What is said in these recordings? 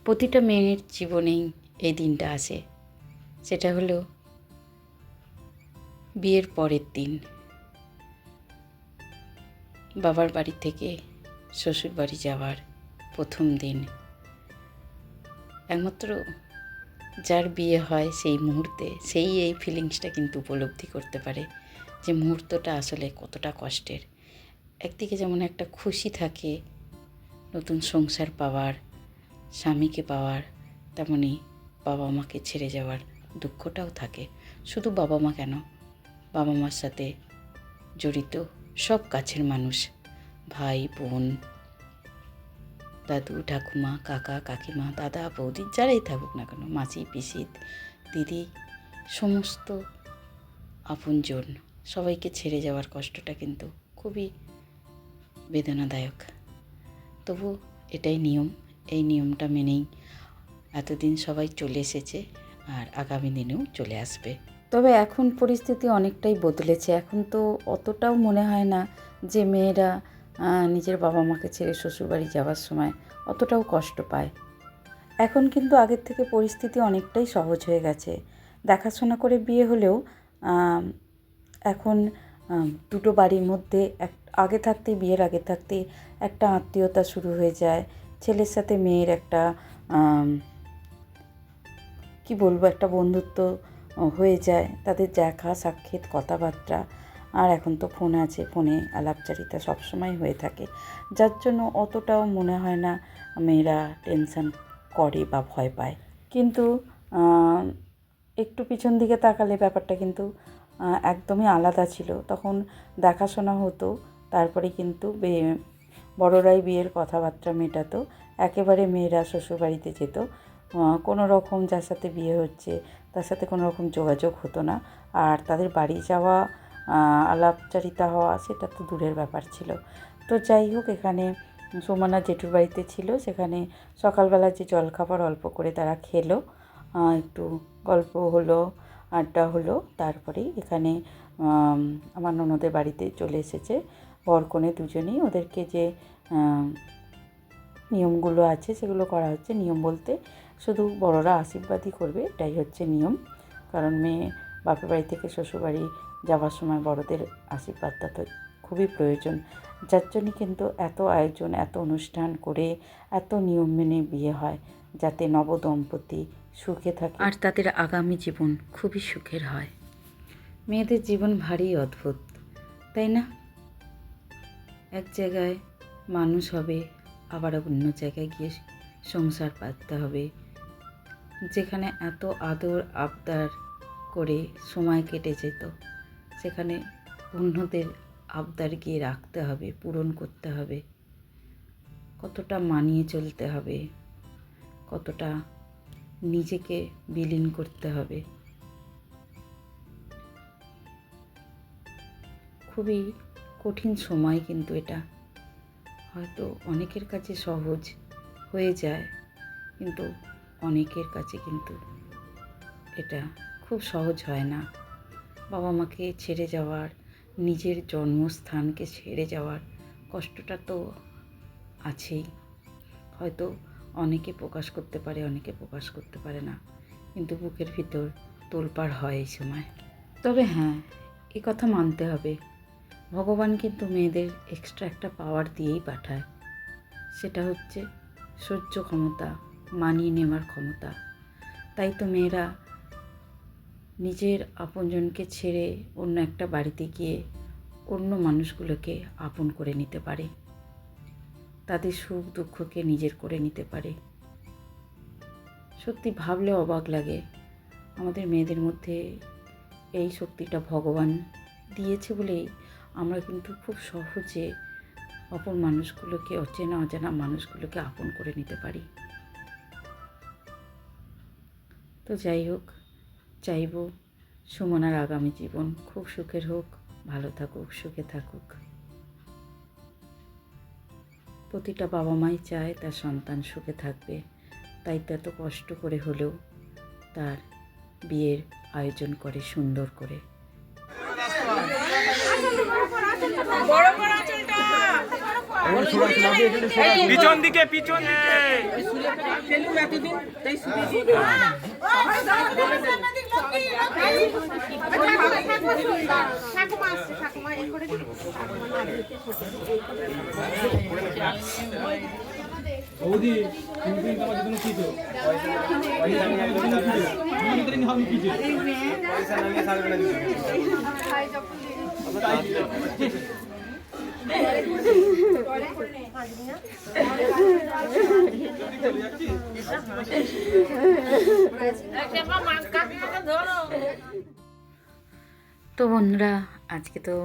প্রতিটা মেয়ের জীবনেই এই দিনটা আসে। সেটা হলো বিয়ের পরের দিন, বাবার বাড়ি থেকে শ্বশুর বাড়ি যাওয়ার প্রথম দিন। একমাত্র যার বিয়ে হয় সেই মুহূর্তে সেই এই ফিলিংসটা কিন্তু উপলব্ধি করতে পারে যে মুহূর্তটা আসলে কতটা কষ্টের। একদিকে যেমন একটা খুশি থাকে নতুন সংসার পাওয়ার, স্বামীকে পাওয়ার, তেমনি বাবা মাকে ছেড়ে যাওয়ার দুঃখটাও থাকে। শুধু বাবা মা কেন, বাবা মার সাথে জড়িত সব কাছের মানুষ, ভাই বোন, দাদু ঠাকুমা, কাকা কাকিমা, দাদা বৌদি, যারাই থাকুক না কেন, মাসি পিসি দিদি, সমস্ত আপনজন সবাইকে ছেড়ে যাওয়ার কষ্টটা কিন্তু খুবই বেদনাদায়ক। তবু এটাই নিয়ম, এই নিয়মটা মেনেই এতদিন সবাই চলে এসেছে আর আগামী দিনেও চলে আসবে। তবে এখন পরিস্থিতি অনেকটাই বদলেছে। এখন তো অতটাও মনে হয় না যে মেয়েরা নিজের বাবা মাকে ছেড়ে শ্বশুরবাড়ি যাওয়ার সময় অতটাও কষ্ট পায়। এখন কিন্তু আগের থেকে পরিস্থিতি অনেকটাই সহজ হয়ে গেছে। দেখাশোনা করে বিয়ে হলেও এখন দুটো বাড়ির মধ্যে আগে থাকতেই, বিয়ের আগে থাকতেই একটা আত্মীয়তা শুরু হয়ে যায়। ছেলের সাথে মেয়ের একটা কি বলবো, একটা বন্ধুত্ব হয়ে যায়। তাদের দেখা সাক্ষাৎ কথাবার্তা, আর এখন তো ফোন আছে, ফোনে আলাপচারিতা সবসময় হয়ে থাকে, যার জন্য অতটাও মনে হয় না মেয়েরা টেনশন করে বা ভয় পায়। কিন্তু একটু পিছন দিকে তাকালে ব্যাপারটা কিন্তু একদমই আলাদা ছিল। তখন দেখাশোনা হতো, তারপরে কিন্তু বড়রাই বিয়ের কথাবার্তা মেটাতো, একেবারে মেয়েরা শ্বশুরবাড়িতে যেত। কোনো রকম যার সাথে বিয়ে হচ্ছে তার সাথে কোনো রকম যোগাযোগ হতো না। আর তাদের বাড়ি যাওয়া, আলাপচারিতা হওয়া, সেটা তো দূরের ব্যাপার ছিল। তো যাই হোক, এখানে সুমনা জেঠুর বাড়িতে ছিল, সেখানে সকালবেলা যে জলখাবার অল্প করে তারা খেলো, একটু গল্প হলো, আড্ডা হলো। তারপরেই এখানে আমার ননদের বাড়িতে চলে এসেছে বর কনে দুজনেই। ওদেরকে যে নিয়মগুলো আছে সেগুলো করা হচ্ছে। নিয়ম বলতে শুধু বড়রা আশীর্বাদই করবে, এটাই হচ্ছে নিয়ম। কারণ মেয়ে বাপের বাড়ি থেকে শ্বশুরবাড়ি যাওয়ার সময় বড়দের আশীর্বাদটা তো খুবই প্রয়োজন। যার জন্যে কিন্তু এত আয়োজন, এত অনুষ্ঠান করে, এত নিয়ম মেনে বিয়ে হয়, যাতে নবদম্পতি সুখে থাকে আর তাদের আগামী জীবন খুবই সুখের হয়। মেয়েদের জীবন ভারী অদ্ভুত, তাই না? এক জায়গায় মানুষ হবে, আবার অন্য জায়গায় গিয়ে সংসার পাততে হবে। যেখানে এত আদর আবদার করে সময় কেটে যেত, সেখানে অন্যদের আবদার গিয়ে রাখতে হবে, পূরণ করতে হবে। কতটা মানিয়ে চলতে হবে, কতটা নিজেকে বিলীন করতে হবে। খুবই কঠিন সময় কিন্তু এটা। হয়তো অনেকের কাছে সহজ হয়ে যায়, কিন্তু অনেকের কাছে কিন্তু এটা খুব সহজ হয় না। বাবা মাকে ছেড়ে যাওয়ার, নিজের জন্মস্থানকে ছেড়ে যাওয়ার কষ্টটা তো আছেই। হয়তো অনেকে প্রকাশ করতে পারে, অনেকে প্রকাশ করতে পারে না, কিন্তু বুকের ভিতর তোলপাড় হয় এই সময়। তবে হ্যাঁ, এ কথা মানতে হবে, ভগবান কিন্তু মেয়েদের এক্সট্রা একটা পাওয়ার দিয়েই পাঠায়। সেটা হচ্ছে সহ্য ক্ষমতা, মানিয়ে নেওয়ার ক্ষমতা। তাই তো মেয়েরা নিজের আপনজনকে ছেড়ে অন্য একটা বাড়িতে গিয়ে অন্য মানুষগুলোকে আপন করে নিতে পারে, তাদের সুখ দুঃখকে নিজের করে নিতে পারে। সত্যি ভাবলে অবাক লাগে, আমাদের মেয়েদের মধ্যে এই শক্তিটা ভগবান দিয়েছে বলেই আমরা কিন্তু খুব সহজে অপর মানুষগুলোকে, অচেনা অজানা মানুষগুলোকে আপন করে নিতে পারি। তো যাই হোক, চাইব সুমনার আগামী জীবন খুব সুখের হোক, ভালো থাকুক, সুখে থাকুক। প্রতিটা বাবা মাই চায় তার সন্তান সুখে থাকবে, তাই তো এত কষ্ট করে হলেও তার বিয়ের আয়োজন করে সুন্দর করে। পিছন দিকে তো বন্ধুরা, আজকে তো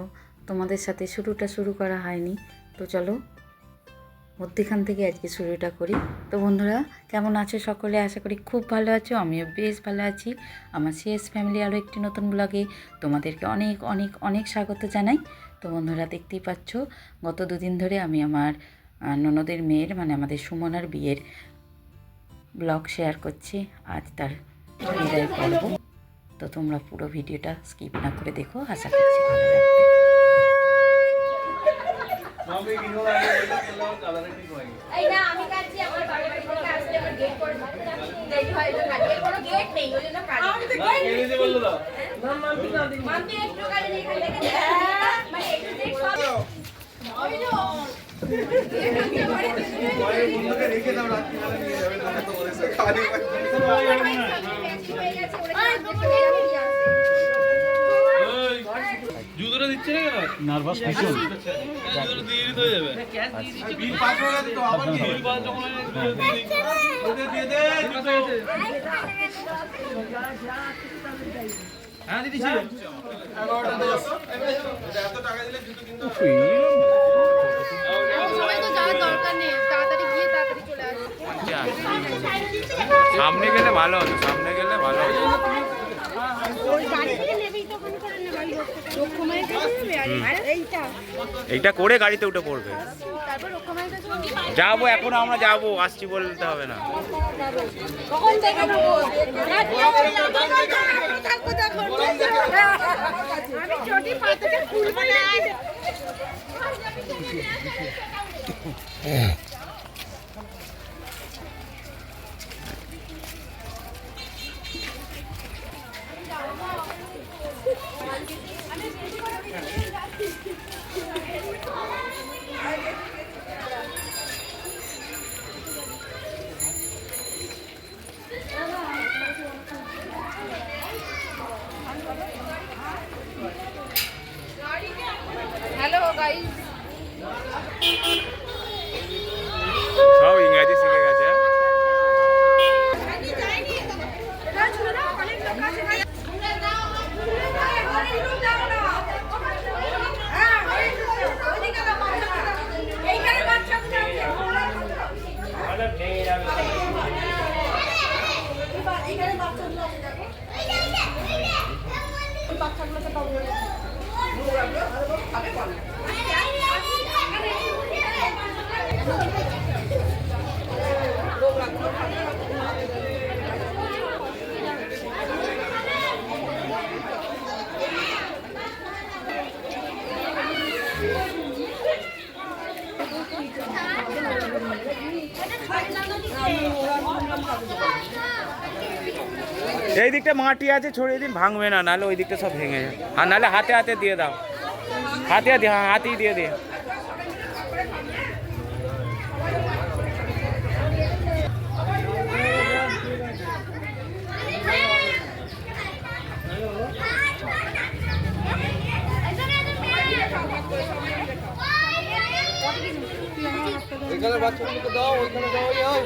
তোমাদের সাথে শুরু করা হয়নি, তো চলো মধ্যখান থেকে আজকে শুরুটা করি। তো বন্ধুরা, কেমন আছো সকলে? আশা করি খুব ভালো আছো, আমিও বেশ ভালো আছি। আমার সিএস ফ্যামিলি আরও একটি নতুন ব্লগে তোমাদেরকে অনেক অনেক অনেক স্বাগত জানাই। তো বন্ধুরা, দেখতেই পাচ্ছ গত দুদিন ধরে আমি আমার ননদের মেয়ের মানে আমাদের সুমনার বিয়ের ব্লগ শেয়ার করছি। আজ তার বিদায় পর্ব। তো তোমরা পুরো ভিডিওটা স্কিপ না করে দেখো, আশা করছি ভালো লাগবে। জুতোটা দিচ্ছে না কেন? নার্ভাস ভীষণ। জুতোটা দিয়ে দিতে হয়ে যাবে। বিল পাস হয়ে গেছে তো, আবার বিল পাস যখন হয়ে গেছে দিয়ে দে জুতো। হ্যাঁ দিদি ছিল 11:10 এত টাকা দিলে জুতো কিনতে হবে। সবাই তো যাওয়ার দরকার নেই, তাড়াতাড়ি গিয়ে তাড়াতাড়ি চলে আসবে। সামনে গেলে ভালো হতো, সামনে গেলে ভালো হতো। ওই গাড়ি থেকে নেবেই তখন করে নেবে রক্ষমায়ের কাছে আর এইটা করে গাড়িতে উঠে পড়বে। তারপর রক্ষমায়ের কাছে যাবো, এখন আমরা যাবো, আসছি বলতে হবে না। কখন থেকে আমি চটি পাতাটা খুলবো না। হ্যালো গাইস, সব ইংরেজি শিখে গেছে। এই দিকটা মাটি আছে, ছড়িয়ে দিন, ভাঙবে না, নাহলে ওই দিকটা সব ভেঙে যায়। আর নাহলে হাতে হাতে দিয়ে দাও, হাতে হাতে, হ্যাঁ হাতেই দিয়ে দে। ওইখানে বাচ্চাগুলোকে দাও, ওইখানে দাও।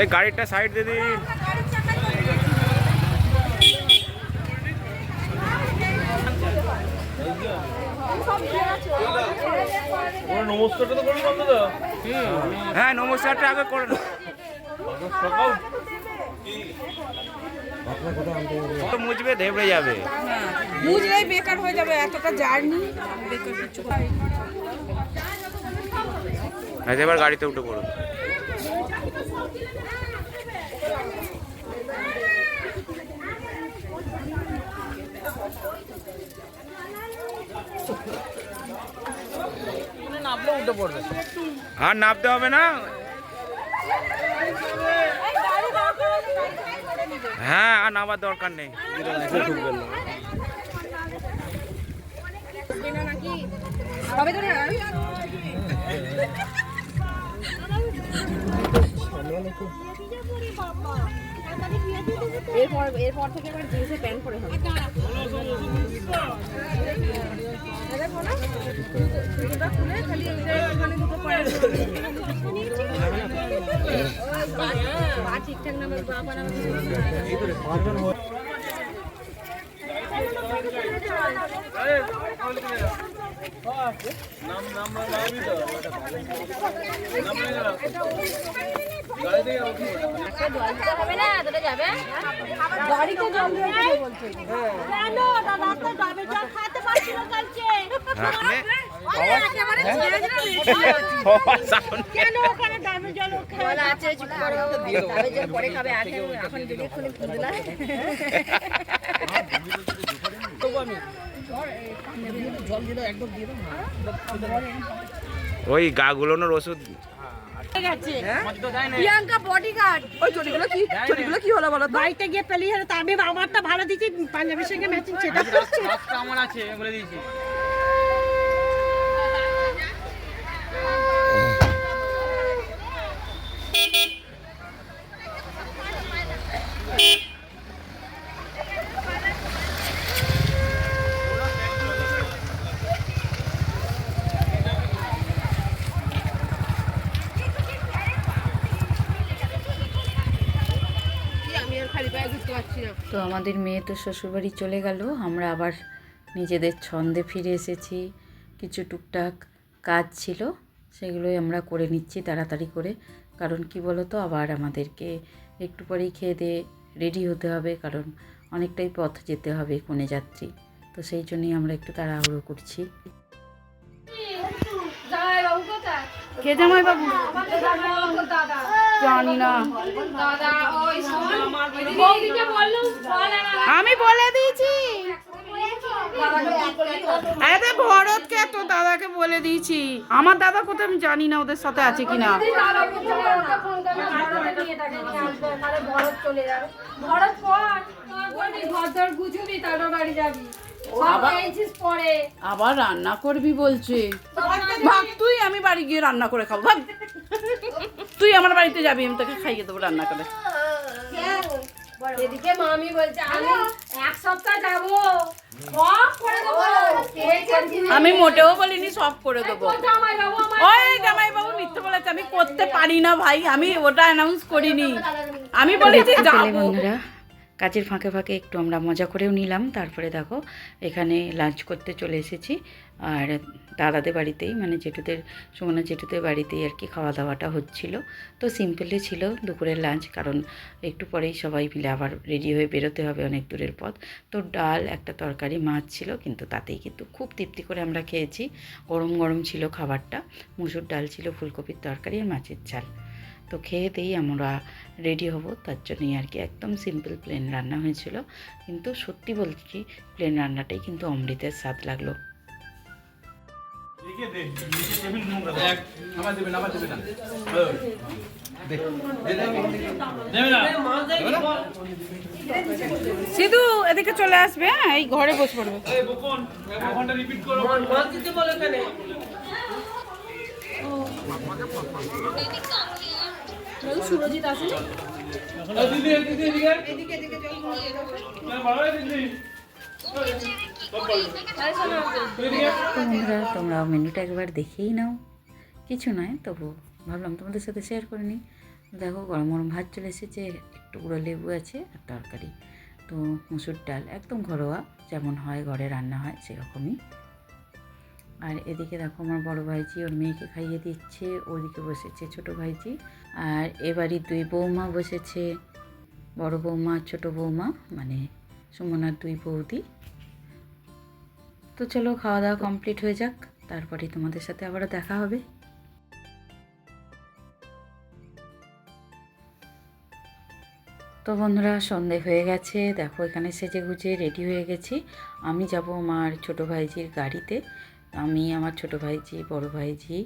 এই গাড়িটা সাইড দিয়ে দিন। নমস্কারটা তো করবি বন্ধু দা। হ্যাঁ নমস্কারটা আগে করে না, সকাল তো মুজবে ধেবড়ে যাবে। বুঝলেই বেকার হয়ে যাবে, এতটা জার্নি বেকার কিছু। আচ্ছা এবার গাড়িতে উঠে পড়ো। নামলে উঠে পড়বে। আর নামতে হবে না, হ্যাঁ আর নামার দরকার নেই। এরপর থেকে এবার জিন্সের প্যান্ট পরে হবে। ঠিকঠাক নামে হবে না, তোটা যাবে গাড়িতে জল দিয়ে বলছে কেন দাদা তো ডাবের জল খেতে পারছিল কালকে কেন ওখানে ডাবের জল খেলা আছে চুপ করো ডাবের জল পরে খাবে আগে এখন যদি খুলে দিলা জল দিলো একদম দিয়ে দাও ওই গা গুলোনোর ওষুধ প্রিয়াঙ্কা বডিগার্ড ওই চটিগুলো কি হলো বলো তো? বাড়িতে গিয়ে পেলি হলো তা আমি আমারটা ভালো দিচ্ছি পাঞ্জাবির সঙ্গে ম্যাচিং সেটা আমার আছে বলে দিয়েছি। তো আমাদের মেয়ে তো শ্বশুরবাড়ি চলে গেল, আমরা আবার নিজেদের ছন্দে ফিরে এসেছি। কিছু টুকটাক কাজ ছিল সেগুলোই আমরা করে নিচ্ছি তাড়াতাড়ি করে, কারণ কি বলো তো আবার আমাদেরকে একটু পরেই খেয়ে দিয়ে রেডি হতে হবে, কারণ অনেকটাই পথ যেতে হবে কনে যাত্রী, তো সেই জন্যই আমরা একটু তাড়াহুড়ো করছি। কে জামাই বাবু? জানি না, আমি বলে দিয়েছি। আরে ভরতকে তো দাদাকে বলে দিয়েছি। আমার দাদা কোথায় আমি জানি না, ওদের সাথে আছে কিনা। আবার রান্না করবি বলছে। ভাগ তুই, আমি বাড়ি গিয়ে রান্না করে খাবো। ভাগ তুই আমার বাড়িতে যাবি, আমি তোকে খাইয়ে দেবো রান্না করে। এদিকে মামি বলছে আমি এক সপ্তাহ যাবো সব করে দেবো। আমি মোটেও বলিনি সব করে দেবো। ওই জামাই বাবু মিথ্যে বলেছে, আমি করতে পারি না ভাই, আমি ওটা অ্যানাউন্স করিনি। আমি বলেছি যাবো। বন্ধুরা কাজের ফাঁকে ফাঁকে একটু আমরা মজা করেও নিলাম। তারপরে দেখো এখানে লাঞ্চ করতে চলে এসেছি, আর দাদাদের বাড়িতেই মানে জেঠুদের সুমনা জেঠুদের বাড়িতেই আর কি খাওয়া দাওয়াটা হচ্ছিল। তো সিম্পলি ছিল দুপুরের লাঞ্চ, কারণ একটু পরেই সবাই মিলে আবার রেডি হয়ে বেরোতে হবে অনেক দূরের পথ। তো ডাল একটা তরকারি মাছ ছিল, কিন্তু তাতেই কিন্তু খুব তৃপ্তি করে আমরা খেয়েছি। গরম গরম ছিল খাবারটা, মুসুর ডাল ছিল, ফুলকপির তরকারি আর মাছের ঝাল। তো খেয়েতেই আমরা রেডি হব, তার জন্যই আর কি একদম সিম্পল প্লেন রান্না হয়েছিল, কিন্তু সত্যি বলছি প্লেন রান্নাটাই কিন্তু অমৃতের স্বাদ লাগলো। সিধু এদিকে চলে আসবে, হ্যাঁ এই ঘরে বসে পড়বে। সুরজিৎ আছে তো বন্ধুরা তোমরা মেনুটা একবার দেখেই নাও, কিছু নয়, তবু ভাবলাম তোমাদের সাথে শেয়ার করে নিই। দেখো গরম গরম ভাত চলে এসেছে, একটু গুঁড়ো লেবু আছে আর তরকারি। তো মুসুর ডাল একদম ঘরোয়া, যেমন হয় ঘরে রান্না হয় সেরকমই। আর এদিকে দেখো আমার বড় ভাইজি ওর মেয়েকে খাইয়ে দিচ্ছে, ওদিকে বসেছে ছোট ভাইজি। আর এবারই দুই বৌমা বসেছে, বড় বৌমা ছোট বৌমা, মানে সুমনার দুই বৌদি। তো চলো খাওয়া দাওয়া কমপ্লিট হয়ে যাক, তারপরে তোমাদের সাথে আবারও দেখা হবে। তো বন্ধুরা সন্ধে হয়ে গেছে, দেখো এখানে সেজে গুজে রেডি হয়ে গেছি। আমি যাব আমার ছোট ভাইজির গাড়িতে। আমি, আমার ছোট ভাইজি, বড় ভাইজি,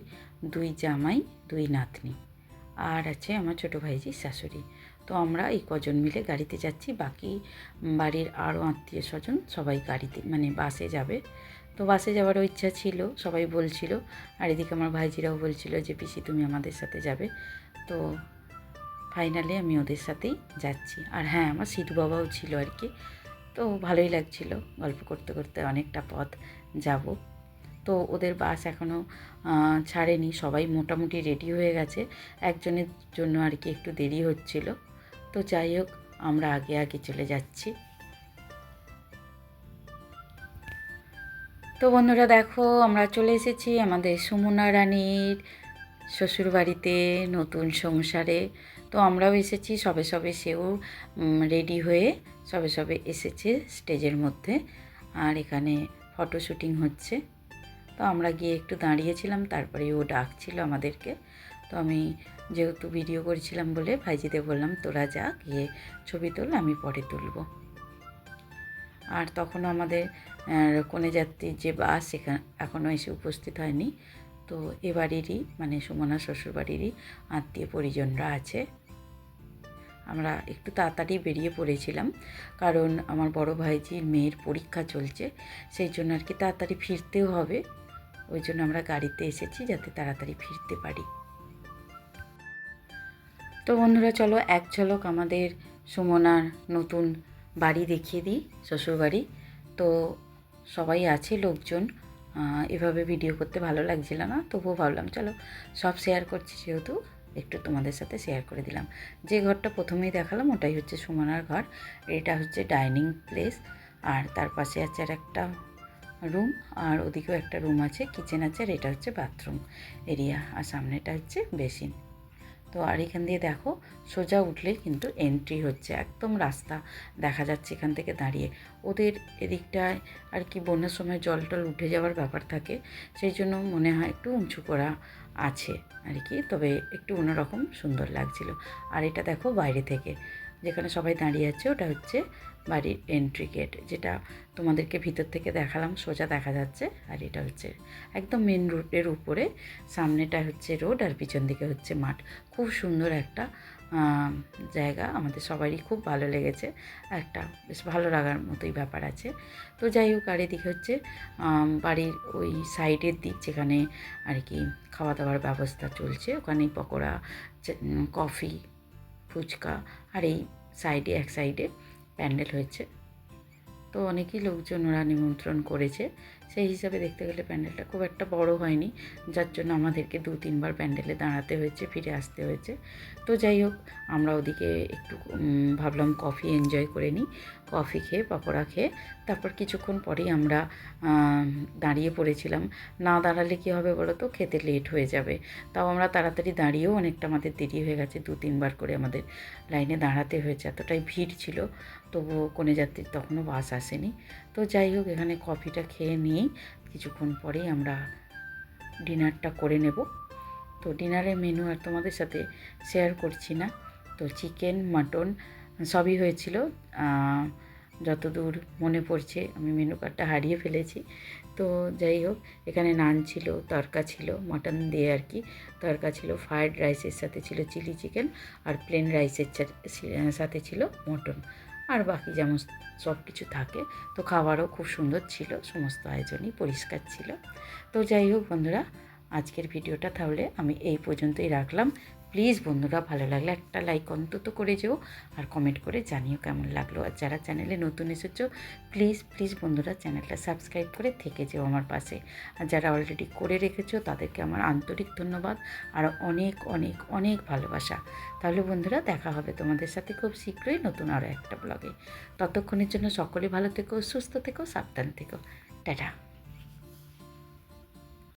দুই জামাই, দুই নাতনি, আর আছে আমার ছোট ভাইজির শাশুড়ি। তো আমরা এই কজন মিলে গাড়িতে যাচ্ছি, বাকি বাড়ির আরও আত্মীয় স্বজন সবাই গাড়িতে মানে বাসে যাবে। তো বাসে যাওয়ারও ইচ্ছা ছিল, সবাই বলছিল। আর এদিকে আমার ভাইজিরাও বলছিল যে পিসি তুমি আমাদের সাথে যাবে। তো ফাইনালি আমি ওদের সাথেই যাচ্ছি। আর হ্যাঁ, আমার সিধু বাবাও ছিল আর কি। তো ভালোই লাগছিল, গল্প করতে করতে অনেকটা পথ যাব। তো ওদের বাস এখনও ছাড়েনি, সবাই মোটামুটি রেডি হয়ে গেছে। একজনের জন্য আর কি একটু দেরি হচ্ছিল। তো যাই হোক, আমরা আগে আগে চলে যাচ্ছি। তো বন্ধুরা দেখো, আমরা চলে এসেছি আমাদের সুমনা রানীর শ্বশুরবাড়িতে, নতুন সংসারে। তো আমরাও এসেছি, সবে সবে সেও রেডি হয়ে সবে সবে এসেছে স্টেজের মধ্যে। আর এখানে ফটো শ্যুটিং হচ্ছে। তো আমরা গিয়ে একটু দাঁড়িয়েছিলাম, তারপরে ও ডাকছিল আমাদেরকে। তো আমি যেহেতু ভিডিও করছিলাম বলে ভাইজিদের বললাম তোরা যা, গিয়ে ছবি তোল, আমি পরে তুলব। আর তখনও আমাদের কনে যাত্রীর যে বাস সেখানে এখনও এসে উপস্থিত হয়নি। তো এবারেরই মানে সুমনা শ্বশুরবাড়িরই আত্মীয় পরিজনরা আছে। আমরা একটু তাড়াতাড়ি বেরিয়ে পড়েছিলাম, কারণ আমার বড় ভাইজির মেয়ের পরীক্ষা চলছে, সেই জন্য আর কি তাড়াতাড়ি ফিরতেও হবে। ওই জন্য আমরা গাড়িতে এসেছি যাতে তাড়াতাড়ি ফিরতে পারি। তো বন্ধুরা চলো এক ঝলক আমাদের সুমনার নতুন বাড়ি দেখিয়ে দিই, শ্বশুরবাড়ি। তো সবাই আছে লোকজন, এভাবে ভিডিও করতে ভালো লাগছিল না, তবুও ভাবলাম চলো সব শেয়ার করছি যেহেতু একটু তোমাদের সাথে শেয়ার করে দিলাম। যে ঘরটা প্রথমেই দেখালাম ওটাই হচ্ছে সুমনার ঘর। এটা হচ্ছে ডাইনিং প্লেস, আর তার পাশে আছে আর একটা রুম, আর ওদিকেও একটা রুম আছে, কিচেন আছে, আর এটা হচ্ছে বাথরুম এরিয়া, আর সামনেটা হচ্ছে বেসিন। তো আর এখান দিয়ে দেখো সোজা উঠলেই কিন্তু এন্ট্রি হচ্ছে, একদম রাস্তা দেখা যাচ্ছে এখান থেকে দাঁড়িয়ে। ওদের এদিকটায় আর কি বন্যার সময় জল টল উঠে যাওয়ার ব্যাপার থাকে, সেই জন্য মনে হয় একটু উঁচু করা আছে আর কি, তবে একটু অন্যরকম সুন্দর লাগছিল। আর এটা দেখো বাইরে থেকে যেখানে সবাই দাঁড়িয়ে আছে ওটা হচ্ছে বাড়ির এন্ট্রি গেট, যেটা তোমাদেরকে ভিতর থেকে দেখালাম, সোজা দেখা যাচ্ছে। আর এটা হচ্ছে একদম মেন রোডের উপরে, সামনেটা হচ্ছে রোড আর পিছন দিকে হচ্ছে মাঠ। খুব সুন্দর একটা জায়গা, আমাদের সবারই খুব ভালো লেগেছে, একটা বেশ ভালো লাগার মতোই ব্যাপার আছে। তো যাই হোক, আর এদিকে হচ্ছে বাড়ির ওই সাইডের দিক যেখানে আর কি খাওয়া দাওয়ার ব্যবস্থা চলছে, ওখানেই পকোড়া, কফি, ফুচকা, আর এই সাইডে এক সাইডে প্যান্ডেল হয়েছে। তো অনেকেই লোকজন ওরা নিমন্ত্রণ করেছে, সেই হিসাবে দেখতে গেলে প্যান্ডেলটা খুব একটা বড় হয়নি, যার জন্য আমাদেরকে 2-3 বার প্যান্ডেলে দাঁড়াতে হয়েছে, ফিরে আসতে হয়েছে। তো যাই হোক, আমরা ওদিকে একটু ভাবলাম কফি এনজয় করে নিই। কফি খেয়ে পকোড়া খেয়ে তারপর কিছুক্ষণ পরেই আমরা দাঁড়িয়ে পড়েছিলাম। না দাঁড়ালে কী হবে বলো তো, খেতে লেট হয়ে যাবে। তাও আমরা তাড়াতাড়ি দাঁড়িয়েও অনেকটা আমাদের দেরি হয়ে গেছে, 2-3 বার করে আমাদের লাইনে দাঁড়াতে হয়েছে, এতটাই ভিড় ছিল। তবুও কনে যাত্রীর তখনও বাস আসেনি। তো যাই হোক, এখানে কফিটা খেয়ে নিয়েই কিছুক্ষণ পরেই আমরা ডিনারটা করে নেব। তো ডিনারের মেনু আর তোমাদের সাথে শেয়ার করছি না। তো চিকেন, মাটন সবই হয়েছিল, যতদূর মনে পড়ছে, আমি মেনু কার্ডটা হারিয়ে ফেলেছি। তো যাই হোক, এখানে নান ছিল, তরকা ছিল মাটন দিয়ে আর কি, তরকা ছিল, ফ্রায়েড রাইসের সাথে ছিল চিলি চিকেন, আর প্লেন রাইসের সাথে ছিল মটন, আর বাকি যেমন সব কিছু থাকে। তো খাবারও খুব সুন্দর ছিল, সমস্ত আয়োজনই পরিষ্কার ছিল। তো যাই হোক বন্ধুরা, আজকের ভিডিওটা তাহলে আমি এই পর্যন্তই রাখলাম। প্লিজ বন্ধুরা ভালো লাগলে একটা লাইক অন্তত করে যেও, আর কমেন্ট করে জানিও কেমন লাগলো। আর যারা চ্যানেলে নতুন এসেছো প্লিজ প্লিজ বন্ধুরা চ্যানেলটা সাবস্ক্রাইব করে থেকে যেও আমার পাশে। আর যারা অলরেডি করে রেখেছো তাদেরকে আমার আন্তরিক ধন্যবাদ আর অনেক অনেক অনেক ভালোবাসা। তাহলে বন্ধুরা দেখা হবে তোমাদের সাথে খুব শীঘ্রই নতুন আরও একটা ব্লগে। ততক্ষণের জন্য সকলে ভালো থেকো, সুস্থ থেকো, সাবধান থেকো। টাটা।